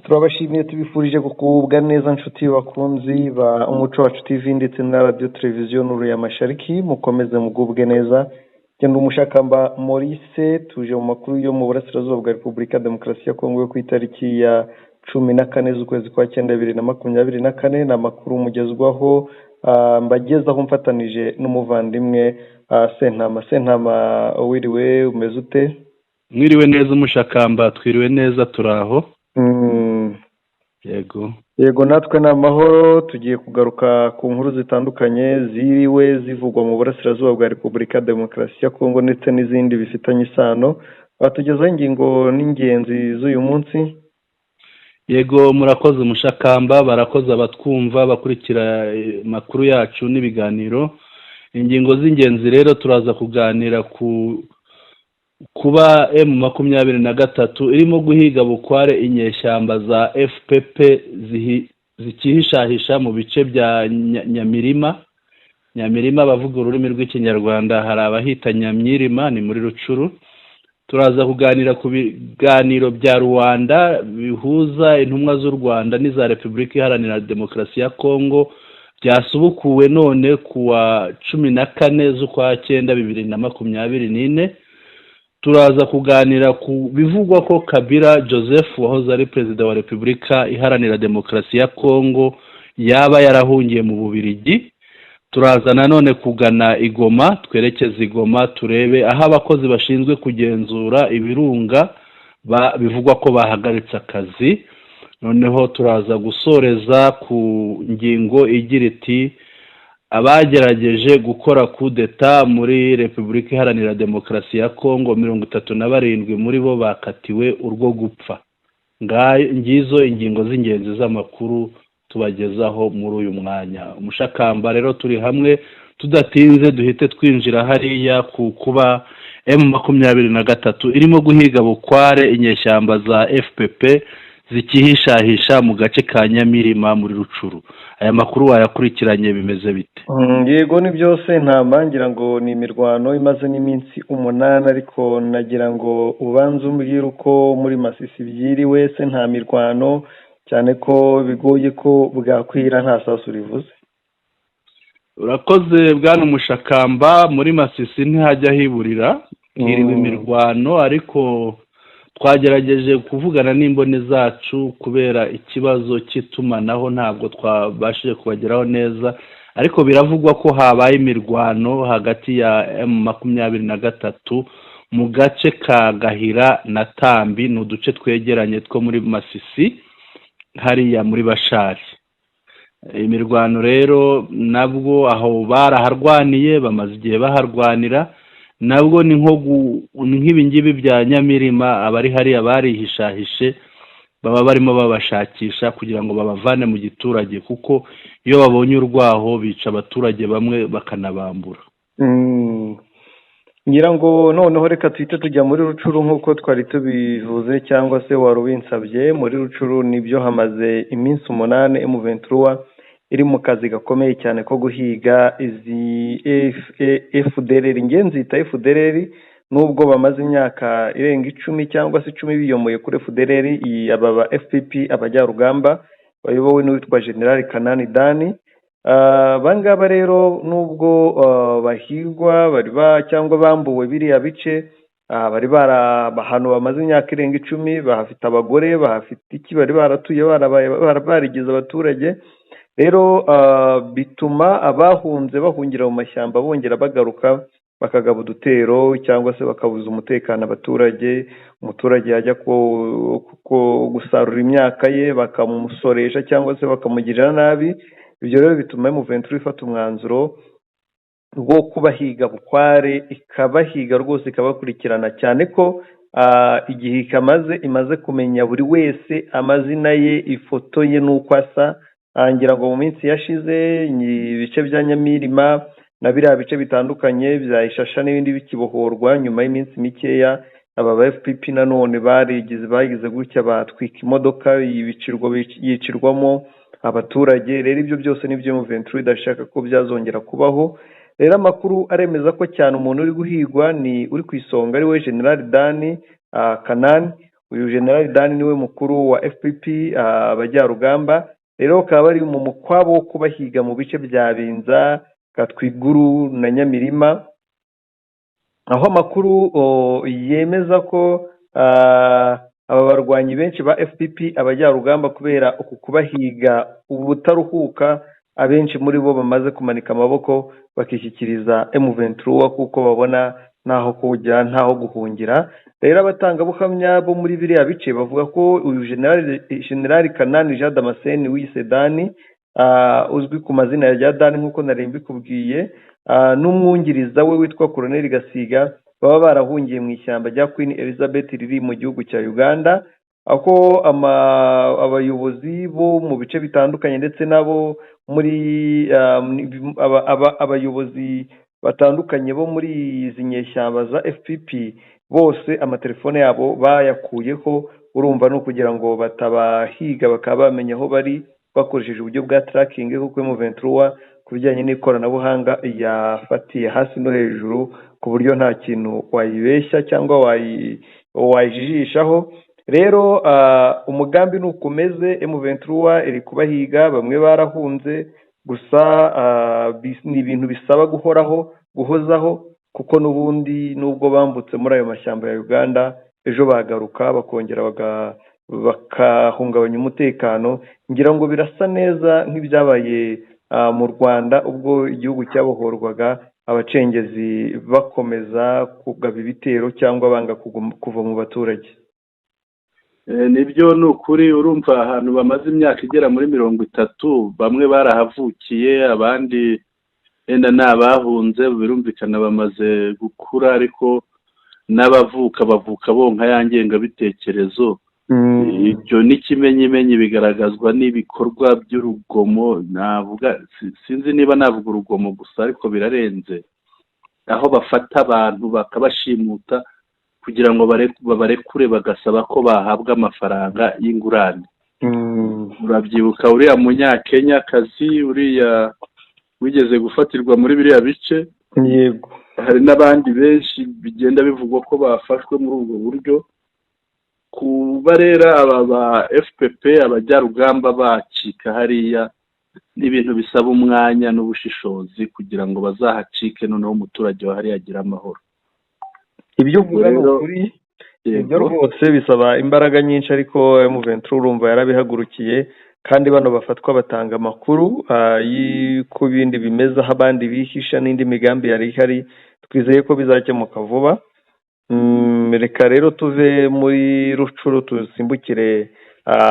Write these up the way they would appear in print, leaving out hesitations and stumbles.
turabashimiye tubifurije kugubwa neza nshuti bakunzi ba Umuco Wacu TV ndetse na Radio Televiziyo Nuru ya Mashariki, mukomeze mugubwe neza. Genda umushakamba Maurice, tuje mu makuru yo mu burasirazuba bwa Repubulika ya Demokarasi ya Kongo yo ku itariki ya 14 z'ukwezi kwa 9 2024, na makuru mugezwaho mbagezaho mfatanije n'umuvandimwe Sentama. Wiriwe, umeze ute? Mwiriwe neza umushakamba, twiriwe neza, turaho. Yego natwe ni amahoro. Tugiye kugaruka ku nkuru zitandukanye ziriwe zivugwa mu burasirazuba bwa Repubulika ya Demokarasi ya Kongo ndetse n'izindi bifitanye isano. Batugezaho ingingo n'ingenzi z'uyu munsi. Yego, murakoze umushakamba, barakoze abatwumva bakurikira makuru yacu n'ibiganiro. Ingingo z'ingenzi rero turaza kuganira kuba M23 irimo guhiga bukware inyeshyamba za FPP zikihishahisha mu bice bya Nyamirima bavuga ururimi rw'ikinyarwanda, hari abahita Nyamyirima, ni muri Rucuru. Turaza kuganira ku biganiro bya Rwanda bihuza intumwa z'u Rwanda n'iza Repubulika Iharanira Demokarasi ya Kongo, byasubukuwe none kuwa 14 z'ukwa 9 2024. Turaza kuganira ku bivugwa ko Kabila Joseph wahoze ari perezida wa Repubulika Iharanira Demokarasi ya Kongo yaba yarahungiye mu Bubiligi. Turaza nanone kugana Igoma, twerekeza Igoma turebe aho abakozi bashinzwe kugenzura ibirunga bivugwa ko bahagaritse akazi. Noneho turaza gusoreza ku ngingo igira iti abagerageje gukora kudeta muri Repubulika Iharanira Demokarasi ya Kongo 37 muri bo bakatiwe urwo gupfa. Ngizo ingingo z'ingenzi z'amakuru tubagezaho muri uyu mwanya. Umushakamba rero turi hamwe, tudatinze duhite twinjira hariya kuba M23 irimo guhiga bukware inyeshyamba za FPP zikihishahisha mu gace ka Nyamirima muri Rucuru. Aya makuru wayakurikiranye, bimeze bite? Yego, ni byose ngira ngo ni imirwano imaze n'iminsi 8, ariko nagira ngo ubanze umbwire uko muri Masisi byiriwe. Se nta mirwano, cyane ko bigoye ko bwakwira nta sasu rivuze. Urakoze bwana umushakamba, muri Masisi ntihajya hiburira hiriwe imirwano, ariko twagerageje kuvugana n'imbone zacu kubera ikibazo cy'itumanaho ntabwo twabashije kubageraho neza, ariko biravugwa ko habaye imirwano hagati ya M23 mu gace ka Gahira na Tambi, n'uduce twegeranye two muri Masisi hariya muri Bashari. Imirwano rero nabwo aho baraharwaniye, bamaze igihe baharwanira, nabwo ni nk'ibingibi bya Nyamirima, abari hariya barihishahishe baba barimo babashakisha kugira ngo babavane mu giturage, kuko iyo babonye urwaho bica abaturage bamwe bakanabambura. Ngira ngo noneho reka twite tujya muri Rucuru nk'uko twari tubivuze, cyangwa se wari ubinsabye. Muri Rucuru nibyo hamaze iminsi 8 M23 iri mu kazi gakomeye cyane ko guhiga izi FDLR. Ingenzi ita FDLR nubwo bamaze imyaka irenga 10 cyangwa se 10 biyomoye kuri FDLR, aba FPP abajyarugamba bayobowe n'uwitwa General Kanani Dani. Bangaba rero nubwo bahigwa bari cyangwa bambuwe biriya bice, bari bahano bamaze imyaka irenga 10, bahafite abagore, bahafite iki, bari baratuye barigize abaturage. Rero bituma abahunze bahungira mu mashyamba bongera bagaruka bakagaba udutero cyangwa se bakabuza umutekano abaturage. Umuturage yajya gusarura imyaka ye bakamusoresha cyangwa se bakamugirira nabi. Ibyo rero bituma M23 ifata umwanzuro wo kubahiga bukware, ikabahiga rwose, ikabakurikirana, cyane ko igihe imaze kumenya buri wese amazina ye, ifoto ye n'uko asa. Ngira ngo mu minsi yashize ibice bya Nyamirima na biriya bice bitandukanye bya Ishasha n'ibindi bikibohorwa, nyuma y'iminsi mikeya aba FPP nanone bagize gutya batwika imodoka yicirwamo abaturage. Rero ibyo byose nibyo M23 idashaka ko byazongera kubaho. Rero amakuru aremeza ko cyane umuntu uri guhigwa ni uri ku isonga ari we General Dani Kanani, uyu generali dani niwe mukuru wa FPP abajyarugamba, rero bakaba bari mu mukwabo wo kubahiga mu bice bya Binza, Katwiguru na Nyamirima, aho amakuru yemeza ko aba barwanyi benshi ba FPP abajyarugamba kubera uku kubahiga ubutaruhuka, abenshi muri bo bamaze kumanika amaboko bakishyikiriza M23 kuko babona ntaho kujya ntaho guhungira. Rero abatangabuhamya bo muri biriya bice bavuga ko uyu generali Kanani Jean Damascene wise Dani, uzwi ku mazina ya Dani nk'uko nari mbikubwiye, n'umwungiriza we witwa Colonel Gasiga baba barahungiye mu ishyamba rya Queen Elizabeth riri mu gihugu cya Uganda, aho abayobozi bo mu bice bitandukanye ndetse nabo muri abayobozi batandukanye bo muri izi nyeshyamba za FPP bose amatelefone yabo bayakuyeho. Urumva no kugira ngo batabahiga bakaba bamenya aho bari bakoresheje uburyo bwa tracking, kuko M23 ku bijyanye n'ikoranabuhanga yafatiye hasi no hejuru ku buryo nta kintu wayibeshya cyangwa wayijijishaho. Rero umugambi nukomeze, M23 iri kubahiga, bamwe barahunze, gusa ni ibintu bisaba guhozaho kuko n'ubundi nubwo bambutse muri ayo mashyamba ya Uganda, ejo bagaruka bakongera bakahungabanya umutekano. Ngira ngo birasa neza nk'ibyabaye mu Rwanda ubwo igihugu cyabohorwaga, abacengezi bakomeza kugaba ibitero cyangwa banga kuva mu baturage. Nibyo ni ukuri. Urumva ahantu bamaze imyaka igera muri 30, bamwe barahavukiye, abandi wenda n'abahunze, birumvikana bamaze gukura, ariko n'abavuka bavuka bonka ya ngengabitekerezo. Ibyo n'ikimenyimenyi bigaragazwa n'ibikorwa by'urugomo. Navuga sinzi niba navuga urugomo gusa, ariko birarenze, aho bafata abantu bakabashimuta kugira ngo babarekure, bagasaba ko bahabwa amafaranga y'ingurane. Urabyibuka uriya Munyakenyakazi uriya wigeze gufatirwa muri biriya bice? Yego. Hari n'abandi benshi bigenda bivugwa ko bafashwe muri ubwo buryo. Kuba rero aba ba FPP abajyarugamba bacika hariya n'ibintu bisaba umwanya n'ubushishozi kugira ngo bazahacike, noneho umuturage wa hariya agira amahoro. Ibyo uvuga ni ukuri, ibyo rwose bisaba imbaraga nyinshi, ariko M23 urumva yarabihagurukiye, kandi bano bafatwa batanga amakuru y'uko ibindi bimeze, aho abandi bihisha n'indi migambi yari ihari. Twizeye ko bizakemuka vuba. Reka rero tuve muri Rucuru tusimbukire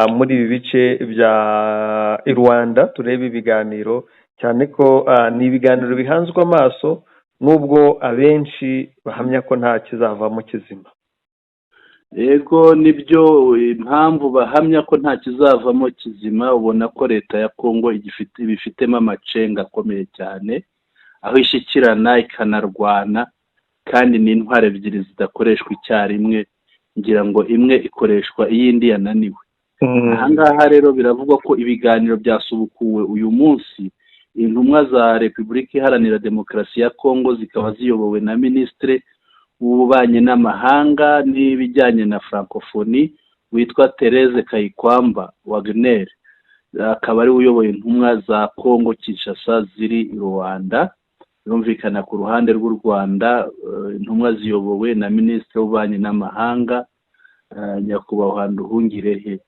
muri ibi bice bya Rwanda, turebe ibiganiro, cyane ko ni ibiganiro bihanzwe amaso, nubwo abenshi bahamya ko nta kizavamo kizima. Yego, nibyo impamvu bahamya ko nta kizavamo kizima. Ubona ko leta ya Kongo ibifitemo amacenga akomeye cyane, aho ishyikirana ikanarwana, kandi ni intwaro ebyiri zidakoreshwa icyarimwe. Ngira ngo imwe ikoreshwa iyindi yananiwe. Ahangaha rero biravugwa ko ibiganiro byasubukuwe uyu munsi. Intumwa za Repubulika Iharanira Demokarasi ya Kongo zikaba ziyobowe na Minisitiri w'Ububanyi n'Amahanga n'ibijyanye na Francophonie witwa Therese Kayikwamba Wagner. Akaba ari uyoboye intumwa za Kongo Kinshasa ziri i Rwanda. Birumvikana ku ruhande rw'u Rwanda intumwa ziyobowe na Minisitiri w'Ububanyi n'Amahanga Nyakubahwa Nduhungirehe.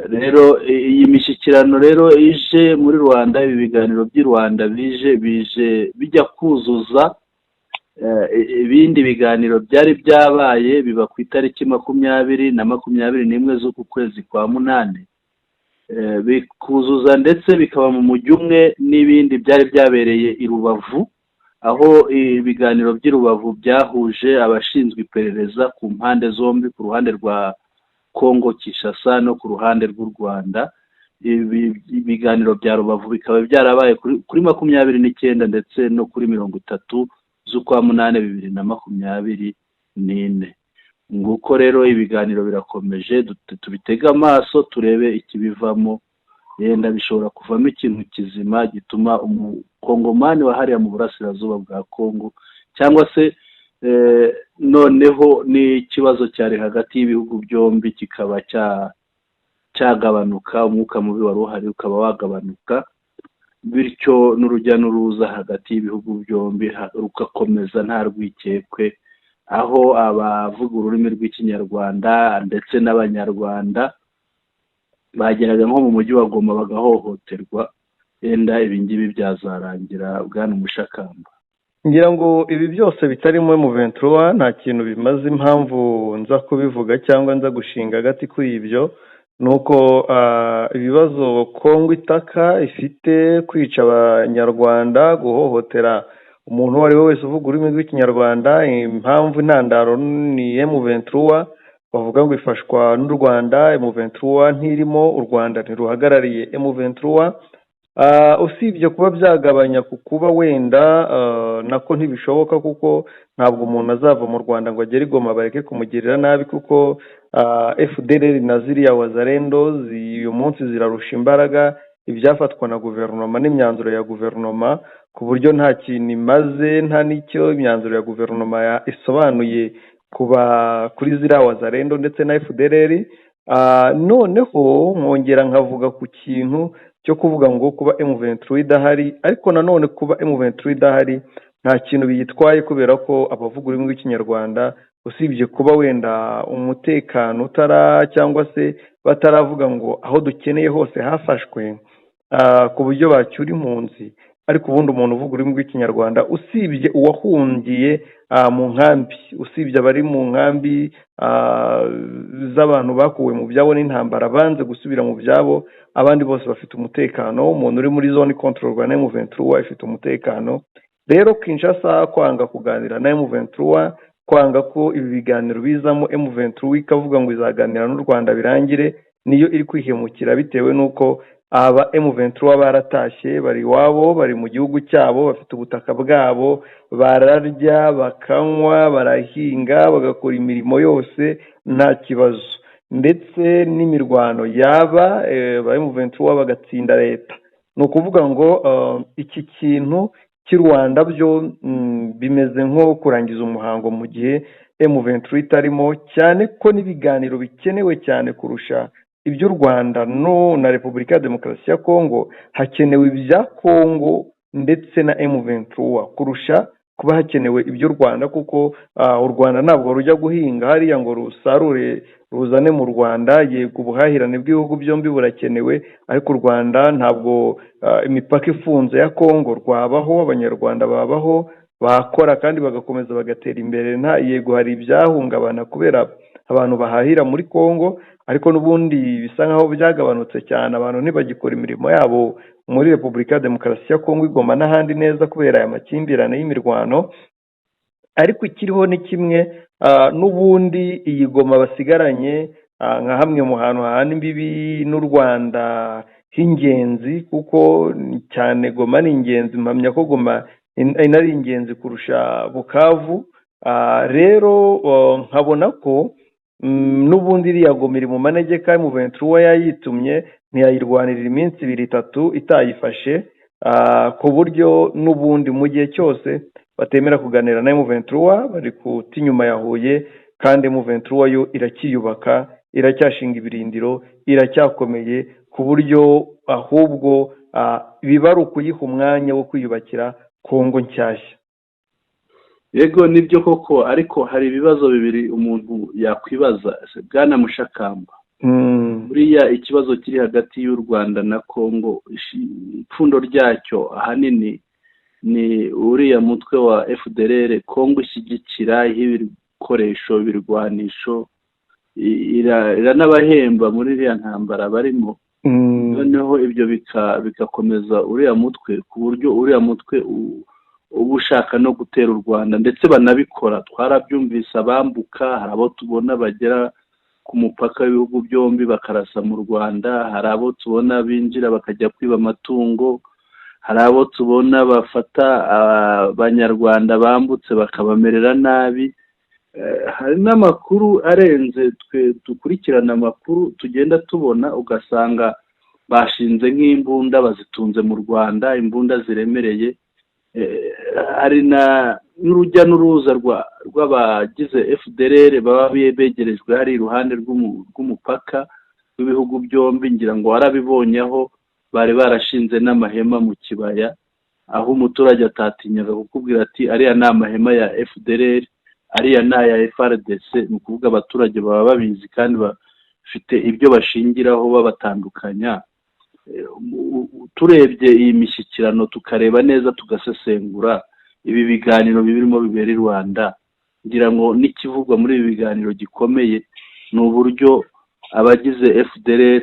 Rero iyi mishyikirano rero ije muri Rwanda, ibi biganiro by'i Rwanda bije bijya kuzuza ibindi biganiro byari byabaye biba ku itariki 20 na 21 z'uku kwezi kwa munane, bikuzuza ndetse bikaba mu mujyi umwe n'ibindi byari byabereye i Rubavu, aho ibiganiro by'i Rubavu byahuje abashinzwe iperereza ku mpande zombi, ku ruhande rwa Kongo Kinshasa no ku ruhande rw'u Rwanda. Ibiganiro bya Rubavu bikaba byarabaye kuri 29 ndetse no kuri 30 z'ukwa munane 2024. Nguko rero ibiganiro birakomeje, tubitega amaso turebe ikibivamo. Yenda bishobora kuvamo ikintu kizima gituma umukongomani wa hariya mu burasirazuba bwa Kongo, cyangwa se noneho n'ikibazo cyari hagati y'ibihugu byombi kikaba cyagabanuka, umwuka mubi wari uhari ukaba wagabanuka, bityo n'urujya n'uruza hagati y'ibihugu byombi rugakomeza nta rwikekwe, aho abavuga ururimi rw'ikinyarwanda ndetse n'abanyarwanda bageraga nko mu mujyi wa Goma bagahohoterwa. Yenda ibingibi byazarangira bwana Mushakamba. ngira ngo ibi byose bitarimo M23 nta kintu bimaze. Impamvu nza kubivuga cyangwa nza gushinga agati kuri ibyo nuko ibibazo Kongo itaka ifite kwica abanyarwanda, guhohotera umuntu uwo ari we wese uvuga ururimi rw'ikinyarwanda. Impamvu intandaro ni M23, bavuga ngo ifashwa n'u Rwanda. M23 ntirimo, u Rwanda ntiruhagarariye M23. Usibye kuba byagabanya ku kuba wenda nako ntibishoboka, kuko ntabwo umuntu azava mu Rwanda ngo agere i Goma bareke kumugirira nabi, kuko FDLR na ziriya wazalendo uyu munsi zirarusha imbaraga ibyafatwa na guverinoma n'imyanzuro ya guverinoma, ku buryo nta kintu imaze, nta n'icyo imyanzuro ya guverinoma isobanuye kuri ziriya wazalendo ndetse na FDLR. Noneho nkongera nkavuga ku kintu cyo kuvuga ngo kuba M23 idahari, ariko nanone kuba M23 idahari nta kintu biyitwaye, kubera ko abavuga ururimi rw'ikinyarwanda usibye kuba wenda umutekano cyangwa se bataravuga ngo aho dukeneye hose hafashwe ku buryo bacyura impunzi, ariko ubundi umuntu uvuga ururimi rw'ikinyarwanda usibye uwahungiye mu nkambi, usibye abari mu nkambi z'abantu bakuwe mu byabo n'intambara banze gusubira mu byabo, abandi bose bafite umutekano. Umuntu uri muri zone control na M23 ifite umutekano. Rero Kinshasa kwanga kuganira na M23, kwanga ko ibi biganiro bizamo M23 ikavuga ngo izaganira n'u Rwanda birangire, niyo iri kwihemukira, bitewe n'uko aba M23 baratashye, bari iwabo, bari mu gihugu cyabo, bafite ubutaka bwabo, bararya bakanywa, barahinga, bagakora imirimo yose nta kibazo, ndetse n'imirwano yaba ba M23 bagatsinda leta. Ni ukuvuga ngo iki kintu cy'u Rwanda byo bimeze nko kurangiza umuhango mu gihe M23 itarimo, cyane ko n'ibiganiro bikenewe cyane kurusha iby'u Rwanda na Repubulika ya Demokarasi ya Kongo. Hakenewe ibya Kongo ndetse na M23 kurusha kuba hakenewe iby'u Rwanda, kuko u Rwanda ntabwo rujya guhinga hariya ngo rusarure ruzane mu Rwanda. Yego ubuhahirane bw'ibihugu byombi burakenewe, ariko u Rwanda ntabwo imipaka ifunze ya Kongo rwabaho, abanyarwanda babaho bakora kandi bagakomeza bagatera imbere. Yego hari ibyahungabana kubera abantu bahahira muri Kongo, ariko n'ubundi bisa nkaho byagabanutse cyane, abantu ntibagikora imirimo yabo muri Repubulika ya Demokarasi ya Kongo, Goma n'ahandi neza, kubera aya makimbirane y'imirwano. Ariko ikiriho ni kimwe, n'ubundi iyi Goma basigaranye nka hamwe mu hantu hahana imbibi n'u Rwanda h'ingenzi, kuko cyane Goma ni ingenzi. Mpamya ko Goma inari ingenzi kurusha Bukavu. Rero nkabona ko n'ubundi iriya Goma iri mu manegeka. M23 yayitumye ntiyayirwanirira iminsi 2-3 itayifashe, ku buryo n'ubundi mu gihe cyose batemera kuganira na M23 bari kuti inyuma ya Huye, kandi M23 yo iracyiyubaka, iracyashinga ibirindiro, iracyakomeye, ku buryo ahubwo biba ari ukuyiha umwanya wo kwiyubakira Kongo nshyashya. Yego nibyo koko, ariko hari ibibazo bibiri umuntu yakwibaza bwana Mushakamba. Buriya ikibazo kiri hagati y'u Rwanda na Kongo, ipfundo ryacyo ahanini ni uriya mutwe wa FDLR. Kongo ishyigikira ibikoresho birwanisho, iranabahemba muri iriya ntambara barimo. Noneho ibyo bikakomeza uriya mutwe, ku buryo uriya mutwe uba ushaka no gutera u Rwanda, ndetse banabikora. Twarabyumvise abambuka, hari abo tubona bagera ku mupaka w'ibihugu byombi bakarasa mu Rwanda, hari abo tubona binjira bakajya kwiba amatungo, hari abo tubona bafata abanyarwanda bambutse bakabamerera nabi. Hari n'amakuru arenze, twe dukurikirana amakuru tugenda tubona, ugasanga bashinze nk'imbunda bazitunze mu Rwanda, imbunda ziremereye, hari n'urujya n'uruza rw'abagize FDLR baba begerejwe hari iruhande rw'umupaka w'ibihugu byombi, ngira ngo warabibonye aho bari barashinze n'amahema mu kibaya, aho umuturage atatinyaga kukubwira ati ariya ni amahema ya FDLR, ariya ni aya FARDC. ni ukuvuga abaturage baba babizi kandi bafite ibyo bashingiraho babatandukanya. Turebye iyi mishyikirano tukareba neza tugasesengura ibi biganiro birimo bibera i Rwanda, ngira ngo n'ikivugwa muri ibi biganiro gikomeye ni uburyo abagize FDLR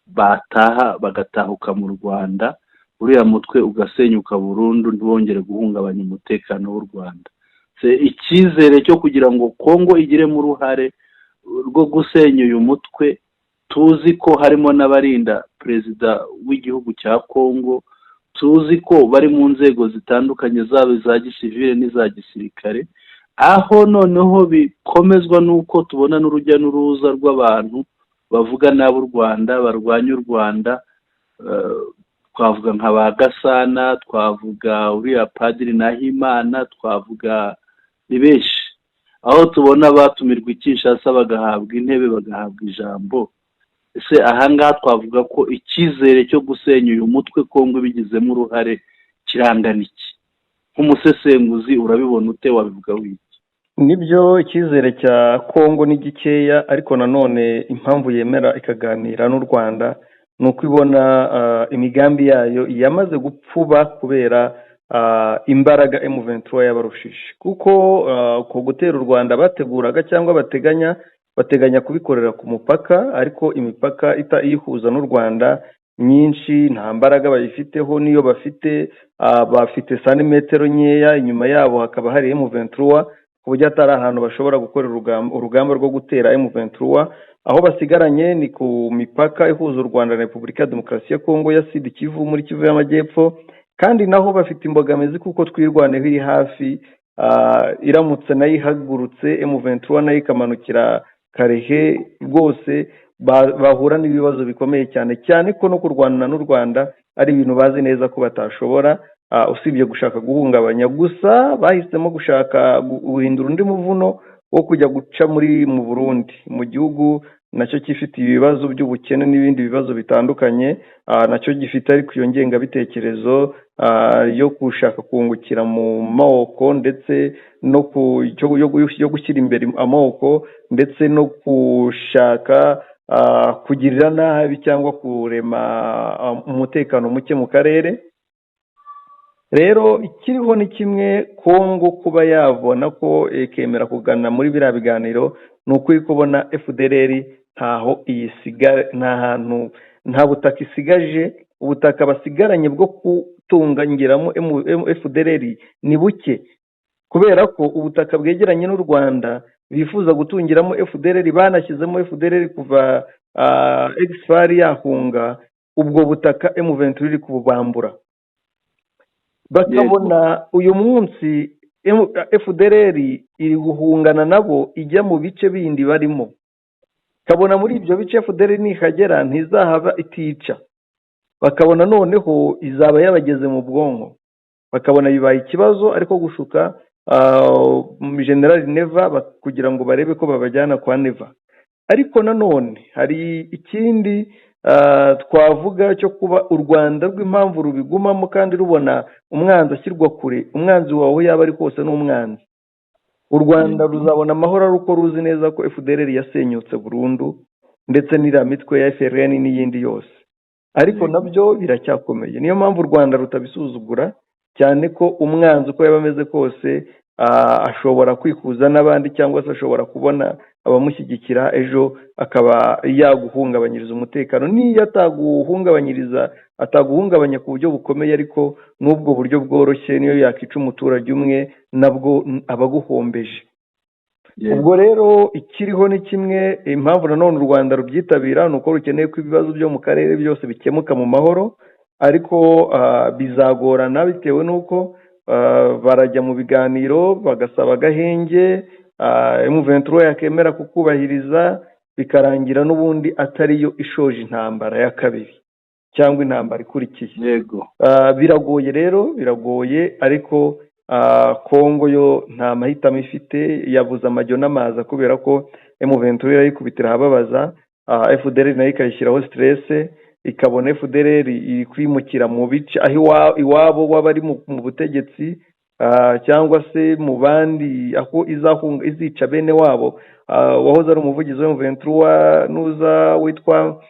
bataha bagatahuka mu Rwanda, uriya mutwe ugasenyuka burundu ntibongere guhungabanya umutekano w'u Rwanda. Icyizere cyo kugira ngo Kongo igiremo uruhare rwo gusenya uyu mutwe, tuzi ko harimo n'abarinda perezida w'igihugu cya Kongo, tuzi ko bari mu nzego zitandukanye zaba iza gisivile n'iza gisirikare, aho noneho bikomezwa n'uko tubona n'urujya n'uruza rw'abantu bavuga nabi u Rwanda, barwanya u Rwanda. Twavuga nka ba Gasana, twavuga uriya Padiri Nahimana, twavuga ni benshi, aho tubona batumirwa i Kinshasa bagahabwa intebe, bagahabwa ijambo. Ese ahangaha twavuga ko icyizere cyo gusenya uyu mutwe Kongo bigizemo uruhare kirangana iki? Nk'umusesenguzi urabibona ute, wabivuga wiki? Nibyo, icyizere cya Kongo ni gikeya, ariko nanone impamvu yemera ikaganira n'u Rwanda ni uko ibona imigambi yayo yamaze gupfuba kubera imbaraga M23 yabarushije. Kuko ku gutera u Rwanda bateguraga cyangwa bateganya kubikorera ku mupaka, ariko imipaka iyihuza n'u Rwanda myinshi nta mbaraga bayifiteho, niyo bafite santimetero nkeya, inyuma yabo hakaba hari M23, ku buryo atari ahantu bashobora gukorera urugamba rwo gutera M23. Aho basigaranye ni ku mipaka ihuza u Rwanda na Repubulika ya Demokarasi ya Kongo ya Sud Kivu muri Kivu y'Amajyepfo, kandi naho bafite imbogamizi kuko twirwaneho iri hafi, iramutse nayo ihagurutse M23 nayo ikamanukira Karehe, rwose bahura n'ibibazo bikomeye cyane cyane ko no kurwana n'u Rwanda ari ibintu bazi neza ko batashobora, usibye gushaka guhungabanya. Gusa bahisemo gushaka guhindura undi muvuno wo kujya guca mu Burundi, mu gihugu nacyo gifite ibibazo by'ubukene n'ibindi bibazo bitandukanye, nacyo gifite ariko iyo ngengabitekerezo yo gushaka kungukira mu moko, ndetse no yo gushyira imbere amoko, ndetse no gushaka kugirira nabi cyangwa kurema umutekano muke mu karere. Rero ikiriho ni kimwe, Kongo kuba yabona ko ikemera kugana muri biriya biganiro ni ukuri kubona FDLR ntaho nta butaka isigaje. Ubutaka basigaranye bwo gutungangiramo FDLR ni buke, kubera ko ubutaka bwegeranye n'u Rwanda bifuza gutungiramo FDLR banashyizemo FDLR kuva exfar yahunga, ubwo butaka M23 iri kububambura. Bakabona uyu munsi FDLR iri guhungana nabo ijya mu bice bindi barimo, kabona muri ibyo bice FDLR nihagera ntizahava itica, bakabona noneho izaba yabageze mu bwonko, bakabona bibaye ikibazo ariko gushuka General Neva kugira ngo barebe ko babajyana kwa Neva. Ariko nanone hari ikindi twavuga cyo kuba u Rwanda rw'impamvu rubigumamo kandi rubona umwanzi ashyirwa kure, umwanzi wawe yaba ari kose n'umwanzi. U Rwanda ruzabona amahoro ari uko ruzi neza ko FDLR yasenyutse burundu, ndetse n'iriya mitwe ya FRN n'iyindi yose, ariko nabyo biracyakomeye. Niyo mpamvu u Rwanda rutabisuzugura cyane ko umwanzi uko yaba ameze kose ashobora kwikuza n'abandi, cyangwa se ashobora kubona abamushyigikira ejo akaba yaguhungabanyiriza umutekano. Niyo ataguhungabanya ku buryo bukomeye, ariko n'ubwo buryo bworoshye niyo yakica umuturage umwe nabwo abaguhombeje. Ubwo rero ikiriho ni kimwe, impamvu nanone u Rwanda rubyitabira ni uko rukeneye ko ibibazo byo mu karere byose bikemuka mu mahoro, ariko bizagorana bitewe n'uko barajya mu biganiro bagasaba agahenge, M23 yakemera kukubahiriza bikarangira n'ubundi atariyo ishoje intambara ya kabiri, cyangwa intambara ikurikiye. yego Biragoye rero, biragoye, ariko Kongo yo nta mahitamo ifite, yabuze amajyo n'amaza kubera ko M23 irayikubitira ahababaza, FDLR nayo ikayishyiraho stress, ikabona FDLR iri kwimukira mu bice aho iwabo w'abari mu butegetsi, cyangwa se mu bandi aho izica bene wabo. Wahoze ari umuvugizi wa M23 nuza witwa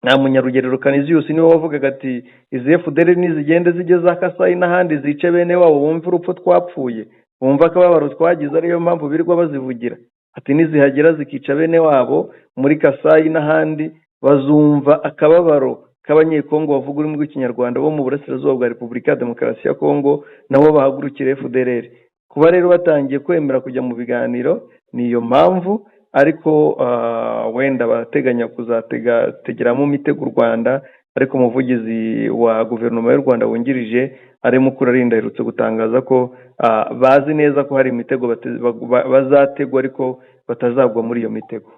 nta munyarugerero Canisius niwe wavugaga ati izi FDLR nizigende zigeza Kasai n'ahandi zice bene wabo, bumva urupfu twapfuye, bumva akababaro twagize, ariyo mpamvu birirwa bazivugira. Ati nizihagera zikica bene wabo muri Kasai n'ahandi, bazumva akababaro k'abanyekongo bavuga ururimi rw'ikinyarwanda bo mu burasirazuba bwa Repubulika ya Demokarasi ya Kongo, nabo bahagurukira FDLR. Kuba rero batangiye kwemera kujya mu biganiro niyo mpamvu, ariko wenda bateganya kuzategeramo imitego u Rwanda, ariko umuvugizi wa guverinoma y'u Rwanda wungirije arimo kurarinda aherutse gutangaza ko bazi neza ko hari imitego bazategwa ariko batazagwa muri iyo mitego.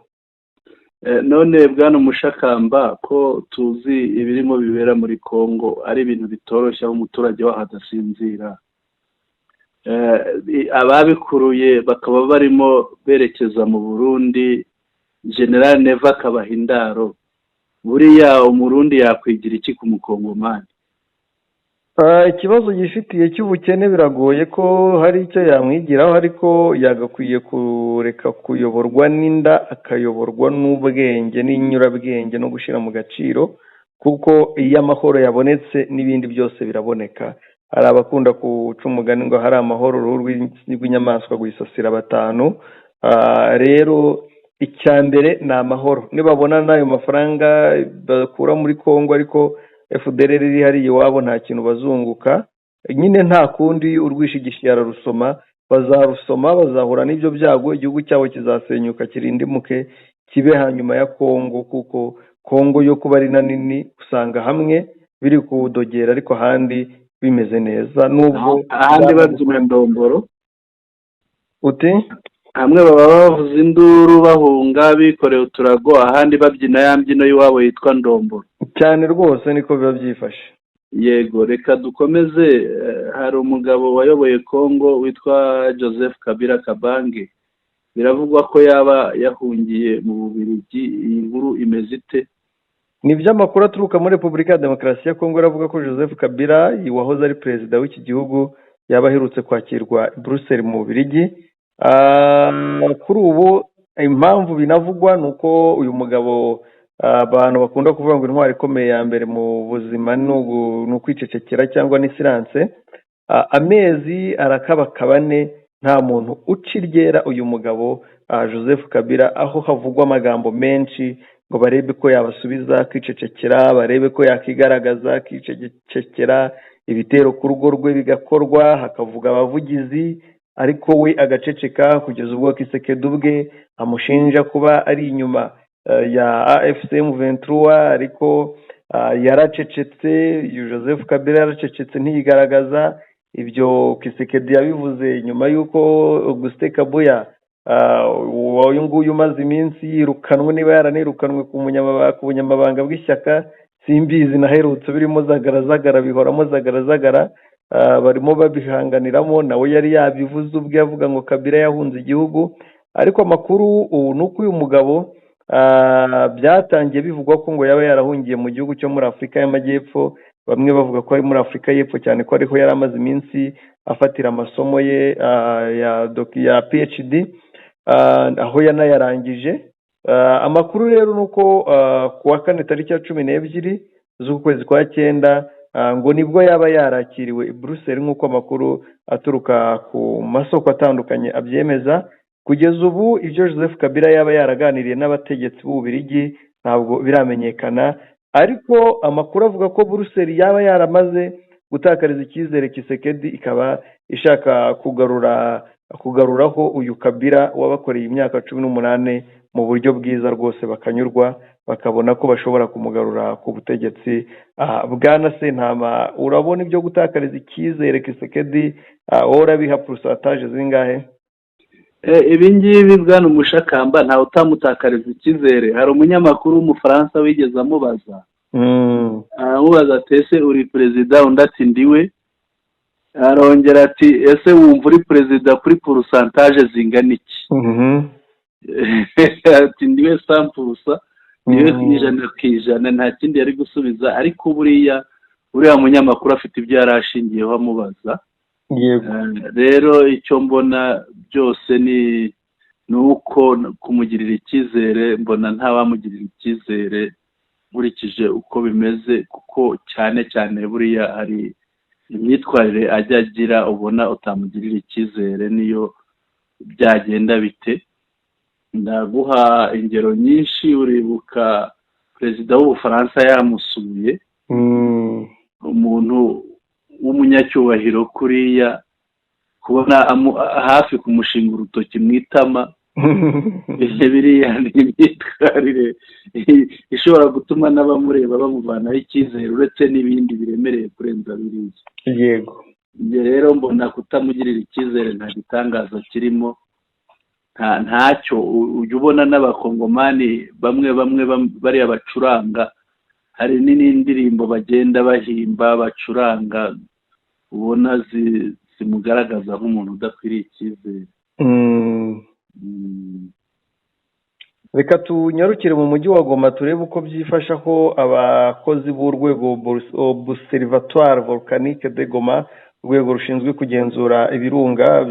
none bwana Mushakamba, ko tuzi ibirimo bibera muri Kongo ari ibintu bitoroshye aho umuturage waho adasinzira, ababikuruye bakaba barimo berekeza mu Burundi, General Neva akabaha indaro, buriya umurundi yakwigira iki ku mukongomani? Ikibazo gifitiye cy'ubukene biragoye ko hari icyo yamwigiraho, ariko yagakwiye kureka kuyoborwa n'inda akayoborwa n'ubwenge n'inyurabwenge no gushyira mu gaciro, kuko iyo amahoro yabonetse n'ibindi byose biraboneka. Hari abakunda guca umugani ngo hari amahoro uruhu rw'inyamaswa rwisasira batanu. Rero icya mbere ni amahoro. Nibabona n'ayo mafaranga bakura muri Kongo ariko FDLR iri hariya iwabo nta kintu bazunguka, nyine nta kundi urwishigishiye ararusoma, bazarusoma, bazahura n'ibyo byago, igihugu cyabo kizasenyuka kirindimuke kibe hanyuma ya Kongo, kuko Kongo yo kuba ari nini usanga hamwe biri kudogera ariko ahandi bimeze neza. Nubwo ahandi babyina ndomboro uti hamwe baba bavuza induru bahunga bikoreye uturago, ahandi babyina ya mbyino y'iwabo yitwa ndomboro cyane rwose, niko biba byifashe. Yego, reka dukomeze. Hari umugabo wayoboye Kongo witwa Joseph Kabila Kabange, biravugwa ko yaba yahungiye mu Bubiligi. Iyi nkuru imeze ite? Ni by'amakuru aturuka muri Repubulika ya Demokarasi ya Kongo, aravuga ko Joseph Kabila wahoze ari perezida w'iki gihugu yaba aherutse kwakirwa i Brussels mu Bubiligi. Kuri ubu impamvu binavugwa ni uko uyu mugabo abantu bakunda kuvuga ngo intwari ikomeye ya mbere mu buzima ni ukwicecekera cyangwa ni silence. Amezi arakabakaba ane nta muntu uciryera uyu mugabo Joseph Kabila, aho havugwa amagambo menshi ngo barebe ko yabasubiza kwicecekera, barebe ko yakigaragaza kwicecekera, ibitero ku rugo rwe bigakorwa, hakavuga abavugizi, ariko we agaceceka kugeza ubwo Kisekedi ubwe amushinja kuba ari inyuma ya AFC M23, ariko yaracecetse. Joseph Kabila yaracecetse ntiyigaragaza. Ibyo Kisekedi yabivuze nyuma y'uko Auguste Kabuya uyu nguyu umaze iminsi yirukanwe, niba yaranirukanwe ku bunyamabanga bw'ishyaka simbizi, naherutse birimo zagara bihoramo zagara, barimo babihanganiramo. Nawe yari yabivuze ubwe avuga ngo Kabila yahunze igihugu, ariko amakuru ubu ni uko uyu mugabo byatangiye bivugwa ko ngo yaba yarahungiye mu gihugu cyo muri Afurika y'Amajyepfo. Bamwe bavuga ko ari muri Afurika y'Epfo cyane ko ariho yari amaze iminsi afatira amasomo ye ya PhD, aho yanayarangije. Amakuru rero ni uko ku wa kane tariki ya 12 z'ukwezi kwa 9 ngo nibwo yaba yarakiriwe i Brussels, nk'uko amakuru aturuka ku masoko atandukanye abyemeza. Kugeza ubu ibyo Joseph Kabila yaba yaraganiriye n'abategetsi b'Ububiligi ntabwo biramenyekana, ariko amakuru avuga ko Brussels yaba yaramaze gutakariza icyizere Kisekedi, ikaba ishaka kugaruraho uyu Kabila wabakoreye imyaka 18 mu buryo bwiza rwose, bakanyurwa bakabona ko bashobora kumugarura ku butegetsi. Bwana Sentama, urabona ibyo gutakariza icyizere Kisekedi urabiha pourcentage zingahe? Ibi ngibi bwana Mushakamba ntawe utamutakariza icyizere. Hari umunyamakuru w'Umufaransa wigeze amubaza aramubaza ati ese uri perezida, undi ati ndiwe, arongera ati ese wumva uri perezida kuri porosantaje zingana iki? ati ndiwe sampurusa, niwe ijana ku ijana, nta kindi yari gusubiza. Ariko uriya munyamakuru afite ibyo yari ashingiyeho amubaza. rero icyo mbona byose ni uko kumugirira icyizere, mbona ntawamugirira icyizere nkurikije uko bimeze, kuko cyane cyane buriya hari imyitwarire ajya agira ubona utamugirira icyizere niyo byagenda bite. ndaguha ingero nyinshi. uribuka perezida w'Ubufaransa yamusuye, umuntu w'umunyacyubahiro kuriya, kubona hafi kumushinga urutoki mu itama, biriya ni imyitwarire ishobora gutuma n'abamureba bamuvanaho icyizere, uretse n'ibindi biremereye kurenza biriya. yego, njye rero mbona kutamugirira icyizere nta gitangaza kirimo, ntacyo. ujya ubona n'abakongomani bamwe bariya bacuranga, hari n'indirimbo bagenda bahimba bacuranga, ubona zimugaragaza nk'umuntu udakwiriye icyizere. reka tunyarukire mu mujyi wa Goma turebe uko byifasha ko abakozi b'urwego Observatoire Volcanique de Goma, urwego rushinzwe kugenzura ibirunga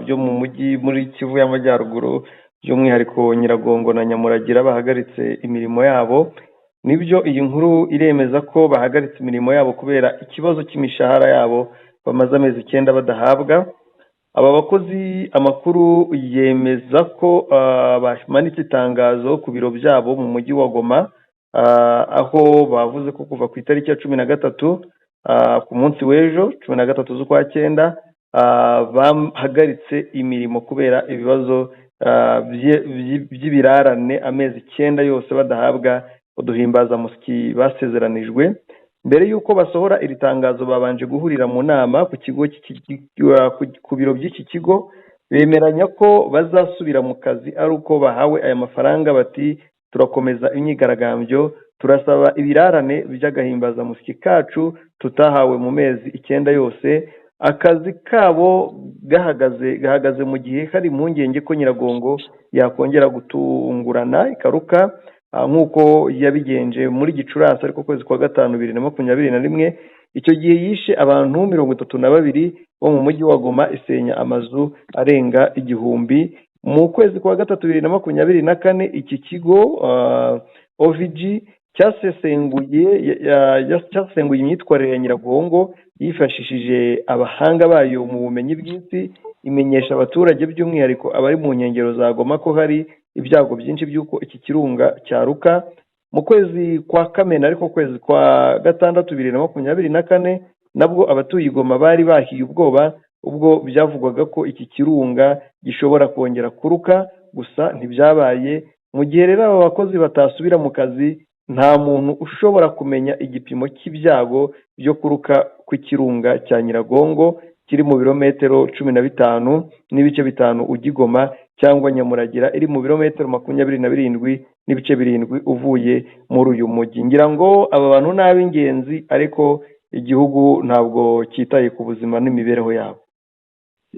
byo mu mujyi muri Kivu y'Amajyaruguru, by'umwihariko Nyiragongo na Nyamuragira, bahagaritse imirimo yabo. Nibyo, iyi nkuru iremeza ko bahagaritse imirimo yabo kubera ikibazo cy'imishahara yabo bamaze amezi 9 badahabwa. aba bakozi, amakuru yemeza ko bamanitse itangazo ku biro byabo mu mujyi wa Goma, aho bavuze ko kuva ku itariki ya 13 ku munsi w'ejo 13 z'ukwa 9 bahagaritse imirimo kubera ibibazo by'ibirarane, amezi 9 yose badahabwa uduhimbazamusyi basezeranijwe. mbere y'uko basohora iri tangazo, babanje guhurira mu nama ku biro by'iki kigo, bemeranya ko bazasubira mu kazi ari uko bahawe aya mafaranga. Bati turakomeza imyigaragambyo, turasaba ibirarane by'agahimbazamusyi kacu tutahawe mu mezi 9 yose. akazi kabo gahagaze mu gihe hari impungenge ko Nyiragongo yakongera gutungurana ikaruka nk'uko yabigenje muri Gicurasi, ariko kwezi kwa 5 2021. icyo gihe yishe abantu 32 bo mu mujyi wa Goma, isenya amazu arenga 1000. mu kwezi kwa 3 2024 iki kigo OVG cyasesenguye imyitwarire ya Nyiragongo yifashishije abahanga bayo mu bumenyi bw'isi, imenyesha abaturage by'umwihariko abari mu nkengero za Goma ko hari ibyago byinshi by'uko iki kirunga cyaruka. mu kwezi kwa Kamena, ariko kwezi kwa 6 2024, nabwo abatuye Goma bari bahiye ubwoba ubwo byavugwaga ko iki kirunga gishobora kongera kuruka, gusa ntibyabaye. mu gihe rero aba bakozi batasubira mu kazi, nta muntu ushobora kumenya igipimo cy'ibyago byo kuruka kw'ikirunga cya Nyiragongo kiri mu birometero 15 n'ibice 5 ujya i Goma, cyangwa Nyamuragira iri mu birometero 27 n'ibice 7 uvuye muri uyu mujyi. ngira ngo aba bantu ni ab'ingenzi, ariko igihugu ntabwo cyitaye ku buzima n'imibereho yabo.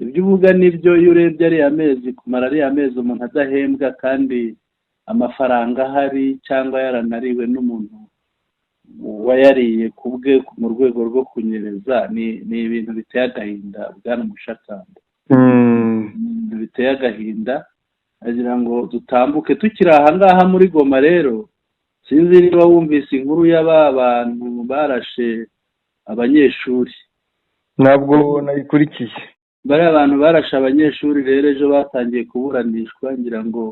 ibyo uvuga nibyo. iyo urebye ariya mezi, kumara ariya mezi umuntu adahembwa kandi amafaranga ahari, cyangwa yaranariwe n'umuntu wayariye ku bwe mu rwego rwo kunyereza, ni ibintu biteye agahinda. bwana Mushakamba, ibintu biteye agahinda. agira ngo dutambuke tukiri aha ngaha muri Goma. rero sinzi niba wumvise inkuru y'aba bantu barashe abanyeshuri. ntabwo nayikurikiye. bariya abantu barashe abanyeshuri rero ejo batangiye kuburanishwa, ngira ngo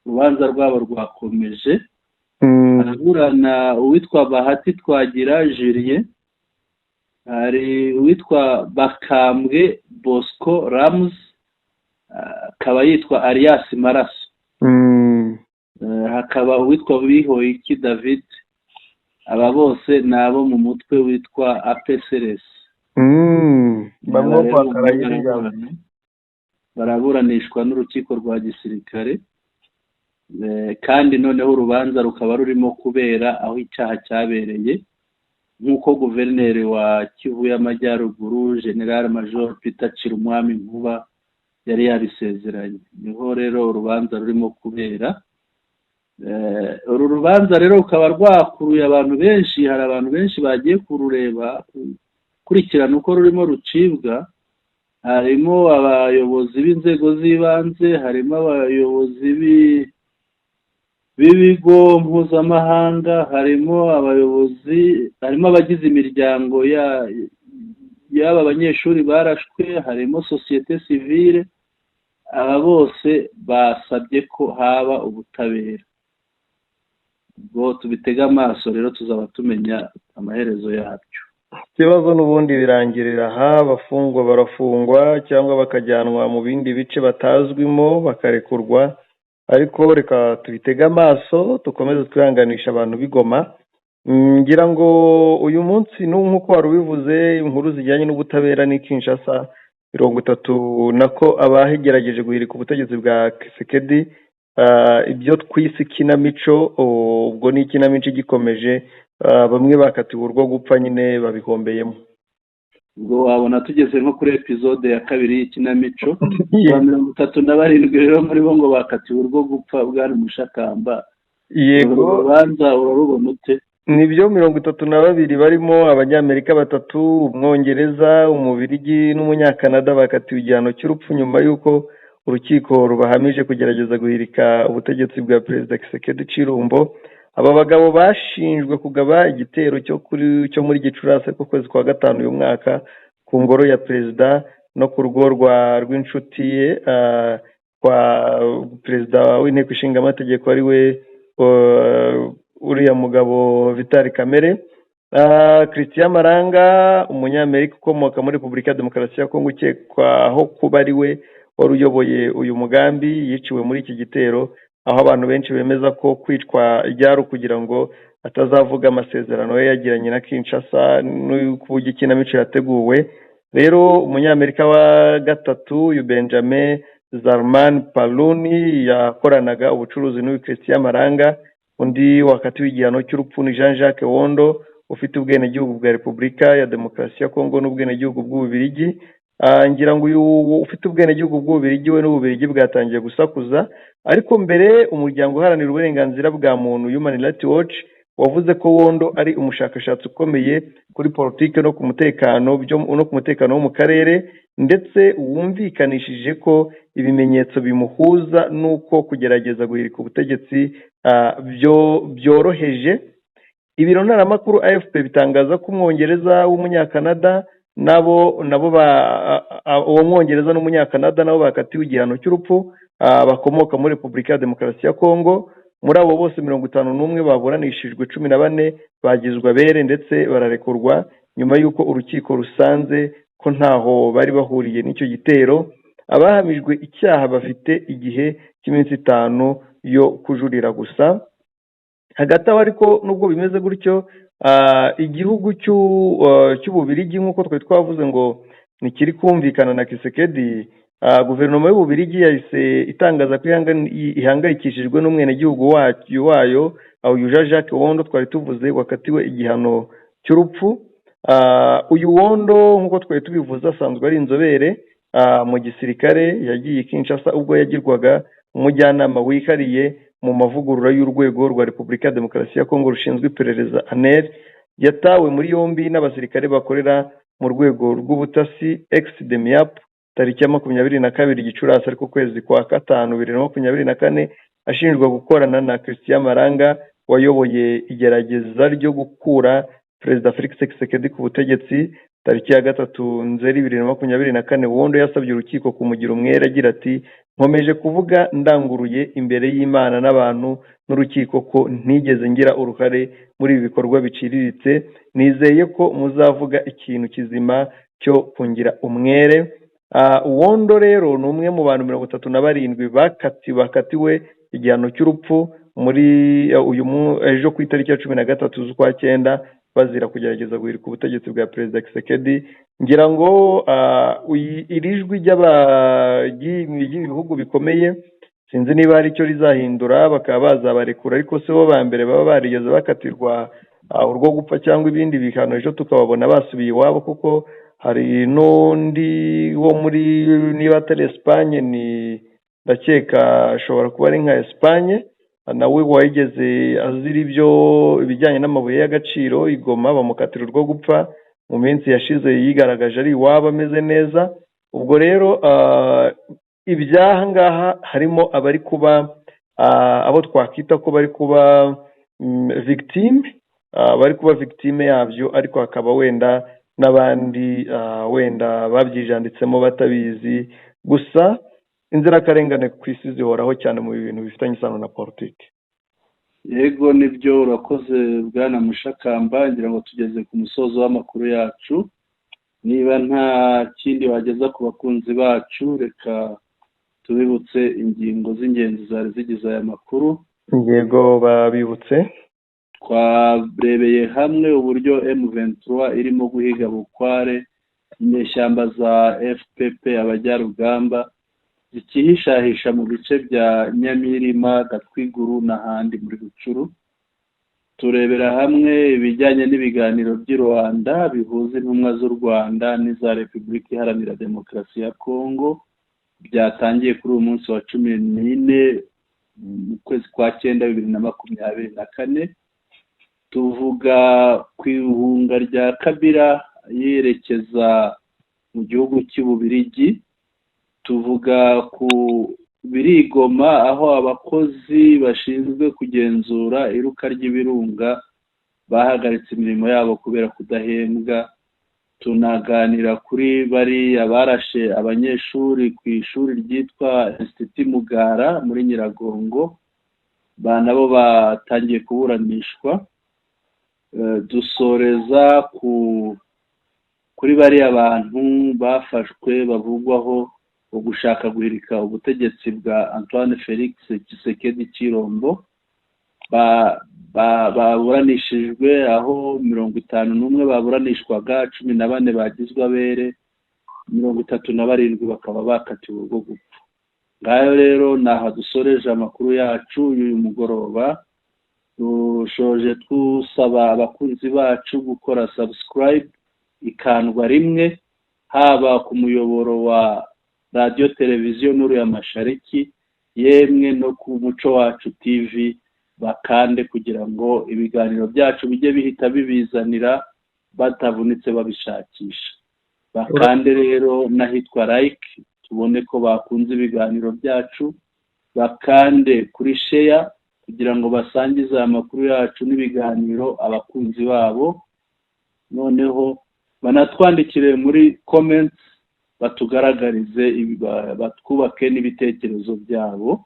urubanza rwabo rwakomeje. haraburana uwitwa Bahati Twagira Julien, hari uwitwa Bakambwe Bosco Rams, akaba yitwa Alias Maraso, hakaba uwitwa Bihoyiki David. aba bose ni abo mu mutwe witwa APCRS. baraburanishwa n'urukiko rwa gisirikare. kandi noneho urubanza rukaba rurimo kubera aho icyaha cyabereye nk'uko guverineri wa Kivu y'Amajyaruguru General Major Peter Chirumwami Nkuba yari yabisezeranye. Niho rero urubanza rurimo kubera. Uru rubanza rero rukaba rwakuruye abantu benshi, hari abantu benshi bagiye kurureba kurikirana uko rurimo rucibwa. Harimo abayobozi b'inzego z'ibanze, harimo abayobozi b'ibigo mpuzamahanga, harimo abagize imiryango y'aba banyeshuri barashwe, harimo sosiyete sivile. Aba bose basabye ko haba ubutabera. Ubwo tubitega amaso rero tuzaba tumenya amaherezo yabyo. Ikibazo n'ubundi birangirira aha, abafungwa barafungwa cyangwa bakajyanwa mu bindi bice batazwimo bakarekurwa, ariko reka tubitege amaso dukomeze twihanganisha abantu b'Igoma. Ngira ngo uyu munsi nk'uko wari ubivuze, inkuru zijyanye n'ubutabera ni Kinshasa 30 nako abahegerageje guhirika ubutegetsi bwa Tshisekedi, ibyo twise ikinamico, ubwo ni ikinamico gikomeje, bamwe bakatiwe urwo gupfa nyine babihombeyemo. Ubwo wabona tugeze nko kuri episode ya 2 y'ikinamico, 37 rero muri bo ngo bakatiwe urwo gupfa bwari Mushakamba. Yego, urubanza urarubona ute? Nibyo 32 barimo Abanyamerika 3, Umwongereza, Umubirigi n'Umunyakanada bakatiwe igihano cy'urupfu nyuma y'uko urukiko rubahamije kugerageza guhirika ubutegetsi bwa Perezida Tshisekedi Chilombo. Aba bagabo bashinjwe kugaba igitero cyo muri Gicurasi ku kwezi kwa 5 uyu mwaka ku ngoro ya Perezida no ku rugo rw'inshuti ye, kwa Perezida w'Inteko Ishinga Amategeko ari we uriya mugabo Vital Kamerhe. Christian Maranga, Umunyamerika ukomoka muri Repubulika ya Demokarasi ya Kongo ukekwaho kuba ari we wari uyoboye uyu mugambi, yiciwe muri iki gitero, aho abantu benshi bemeza ko kwicwa ryari kugira ngo atazavuga amasezerano ye yagiranye na Kinshasa n'uburyo ikinamico yateguwe. Rero Umunyamerika wa gatatu uyu Benjamin Zalman Paluni yakoranaga ubucuruzi n'uyu Christian Maranga. Undi wakatiwe igihano cy'urupfu ni Jean Jacques Wondo ufite ubwenegihugu bwa Repubulika ya Demokarasi ya Kongo n'ubwenegihugu bw'Ububirigi. Ngira ngo uyu ufite ubwenegihugu bw'Ububirigi we n'Ububirigi bwatangiye gusakuza, ariko mbere umuryango uharanira uburenganzira bwa muntu Human Rights Watch wavuze ko Wondo ari umushakashatsi ukomeye kuri politike no ku mutekano wo mu karere, ndetse wumvikanishije ko ibimenyetso bimuhuza nuko kugerageza guhirika ubutegetsi byoroheje. Ibiro ntaramakuru AFP bitangaza ko Umwongereza w'Umunyakanada uwo Mwongereza n'Umunyakanada nabo bakatiwe igihano cy'urupfu, bakomoka muri Repubulika ya Demokarasi ya Kongo. Muri abo bose 51 baburanishijwe, 14 bagizwe abere ndetse bararekurwa nyuma y'uko urukiko rusanze ko ntaho bari bahuriye n'icyo gitero. Abahamijwe icyaha bafite igihe cy'iminsi 5 yo kujurira gusa. Hagati aho ariko nubwo bimeze gutyo, igihugu cy'Ububirigi nk'uko twari twavuze ngo nikiri kumvikana na Tshisekedi, guverinoma y'Ububirigi yahise itangaza ko ihangayikishijwe n'umwenegihugu wayo uyu Jean Jacques Wondo twari tuvuze wakatiwe igihano cy'urupfu. Uyu Wondo nk'uko twari tubivuze asanzwe ari inzobere mu gisirikare, yagiye Kinshasa ubwo yagirwaga umujyanama wihariye mu mavugurura y'urwego rwa Repubulika ya Demokarasi ya Kongo rushinzwe iperereza ANR. Yatawe muri yombi n'abasirikare bakorera mu rwego rw'ubutasi ex-DEMIAP tariki ya 22 Gicurasi ariko kwezi kwa 5 2024, ashinjwa gukorana na Christian Maranga wayoboye igerageza ryo gukura Perezida Felix Tshisekedi ku butegetsi tariki ya 3 Nzeri 2024. Wondo yasabye urukiko kumugira umwere agira ati, nkomeje kuvuga ndanguruye imbere y'Imana n'abantu n'urukiko ko ntigeze ngira uruhare muri ibi bikorwa biciriritse. Nizeye ko muzavuga ikintu kizima cyo kungira umwere. Wondo rero ni umwe mu bantu 37 bakatiwe igihano cy'urupfu muri ejo ku itariki ya 13 z'ukwa 9 bazira kugerageza guhirika ubutegetsi bwa Perezida Tshisekedi. Ngira ngo iri jwi ry'ibihugu bikomeye sinzi niba hari icyo rizahindura bakaba bazabarekura, ariko si bo ba mbere baba barigeze bakatirwa urwo gupfa cyangwa ibindi bihano ejo tukababona basubiye iwabo, kuko hari n'undi wo muri niba atari Espagne ni ndakeka ashobora kuba ari nka Espagne, nawe wayigeze azira ibijyanye n'amabuye y'agaciro i Goma bamukatira urwo gupfa mu minsi yashize, yigaragaje ari iwabo ameze neza. ubwo rero ibyaha ngaha harimo abari kuba abo twakwita ko bari kuba victime yabyo, ariko hakaba wenda n'abandi wenda babyijanditsemo batabizi. Gusa inzirakarengane ku isi zihoraho cyane mu bintu bifitanye isano na politiki. Yego nibyo, urakoze bwana Mushakamba. ngira ngo tugeze ku musozo w'amakuru yacu. Niba nta kindi wageza ku bakunzi bacu, reka tubibutse ingingo z'ingenzi zari zigize aya makuru. Yego babibutse. Twarebeye hamwe uburyo M23 irimo guhiga bukware inyeshyamba za FPP abajyarugamba zikihishahisha mu bice bya Nyamirima, Gatwiguru n'ahandi muri Rucuru. Turebera hamwe ibijyanye n'ibiganiro by'i Rwanda bihuza intumwa z'u Rwanda n'iza Repubulika Iharanira Demokarasi ya Kongo, byatangiye kuri uyu munsi wa 14 mu kwezi kwa 9 2024. Tuvuga ku ihunga rya Kabila yerekeza mu gihugu cy'Ububirigi. Tuvuga ku birigoma aho abakozi bashinzwe kugenzura iruka ry'ibirunga bahagaritse imirimo yabo kubera kudahembwa. Tunaganira kuri bariya barashe abanyeshuri ku ishuri ryitwa Institut Mugara muri Nyiragongo, nabo batangiye kuburanishwa. Dusoreza kuri bariya bantu bafashwe bavugwaho gushaka guhirika ubutegetsi bwa Antoine Felix Tshisekedi Chilombo, baburanishijwe aho 51 baburanishwaga, 14 bagizwe abere, 37 bakaba bakatiwe urwo gupfa. Ngayo rero naha dusoreje amakuru yacu y'uyu mugoroba. Dushoje twusaba abakunzi bacu gukora subscribe ikandwa rimwe, haba ku muyoboro wa radio televiziyo Nuru ya Mashariki, yemwe no ku Muco Wacu TV, bakande kugira ngo ibiganiro byacu bijye bihita bibizanira batavunitse babishakisha. Bakande rero nahitwa like, tubone ko bakunze ibiganiro byacu. Bakande kuri share kugira ngo basangize amakuru yacu n'ibiganiro abakunzi babo. Noneho banatwandikire muri comments batugaragarize batwubake n'ibitekerezo byabo.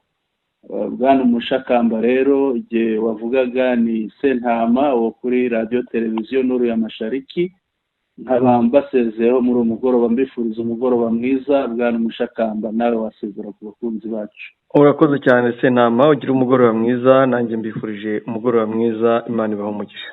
Bwana Mushakamba rero igihe wavugaga ni Sentama wo kuri radio televiziyo Nuru ya Mashariki. Nkaba mbasezeho muri umugoroba, mbifuriza umugoroba mwiza. Bwana Mushakamba nawe wasezera ku bakunzi bacu. Urakoze cyane Sentama, ugira umugoroba mwiza. Nanjye mbifurije umugoroba mwiza. Imana ibahe umugisha.